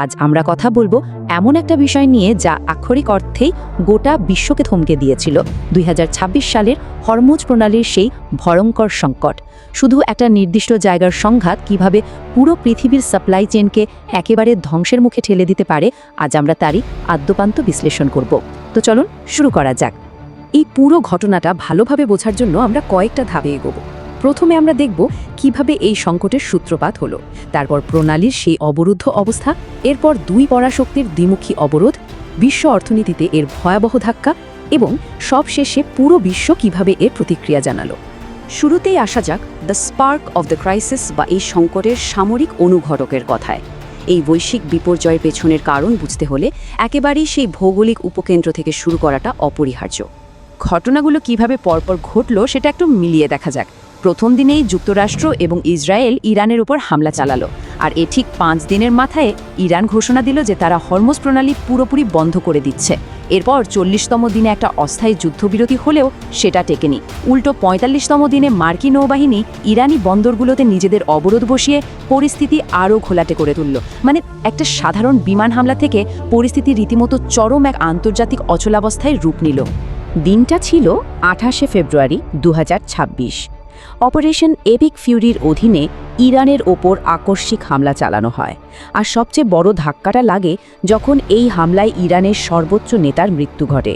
আজ আমরা কথা বলবো এমন একটা বিষয় নিয়ে যা আক্ষরিক অর্থেই গোটা বিশ্বকে থমকে দিয়েছিল ২০২৬ সালের হরমুজ প্রণালীর সেই ভয়ঙ্কর সংকট। শুধু একটা নির্দিষ্ট জায়গার সংঘাত কিভাবে পুরো পৃথিবীর সাপ্লাই চেইনকে একেবারে ধ্বংসের মুখে ঠেলে দিতে পারে, আজ আমরা তারই আদ্যোপান্ত বিশ্লেষণ করব। তো চলুন শুরু করা যাক। এই পুরো ঘটনাটা ভালোভাবে বোঝার জন্য আমরা কয়েকটা ধাপে এগোবো। প্রথমে আমরা দেখব কিভাবে এই সংকটের সূত্রপাত হলো, তারপর প্রণালীর সেই অবরুদ্ধ অবস্থা, এরপর দুই পরাশক্তির দ্বিমুখী অবরোধ, বিশ্ব অর্থনীতিতে এর ভয়াবহ ধাক্কা এবং সবশেষে পুরো বিশ্ব কিভাবে এর প্রতিক্রিয়া জানালো। শুরুতেই আসা যাক the spark of the crisis বা এই সংকটের সামরিক অনুঘটকের কথায়। এই বৈশ্বিক বিপর্যয়ের পেছনের কারণ বুঝতে হলে একেবারেই সেই ভৌগোলিক উপকেন্দ্র থেকে শুরু করাটা অপরিহার্য। ঘটনাগুলো কিভাবে পরপর ঘটল সেটা একটু মিলিয়ে দেখা যাক। প্রথম দিনেই যুক্তরাষ্ট্র এবং ইসরায়েল ইরানের উপর হামলা চালালো, আর এ ঠিক ৫ দিনের মাথায় ইরান ঘোষণা দিল যে তারা হরমুজ প্রণালী পুরোপুরি বন্ধ করে দিচ্ছে। এরপর ৪০তম দিনে একটা অস্থায়ী যুদ্ধবিরতি হলেও সেটা টেকেনি। উল্টো ৪৫তম দিনে মার্কিন নৌবাহিনী ইরানি বন্দরগুলোতে নিজেদের অবরোধ বসিয়ে পরিস্থিতি আরও ঘোলাটে করে তুলল। মানে একটা সাধারণ বিমান হামলা থেকে পরিস্থিতি রীতিমতো চরম এক আন্তর্জাতিক অচলাবস্থায় রূপ নিল। দিনটা ছিল ২৮শে ফেব্রুয়ারি ২০২৬। অপারেশন এপিক ফিউরির অধীনে ইরানের ওপর আকস্মিক হামলা চালানো হয়। আর সবচেয়ে বড় ধাক্কাটা লাগে যখন এই হামলায় ইরানের সর্বোচ্চ নেতার মৃত্যু ঘটে।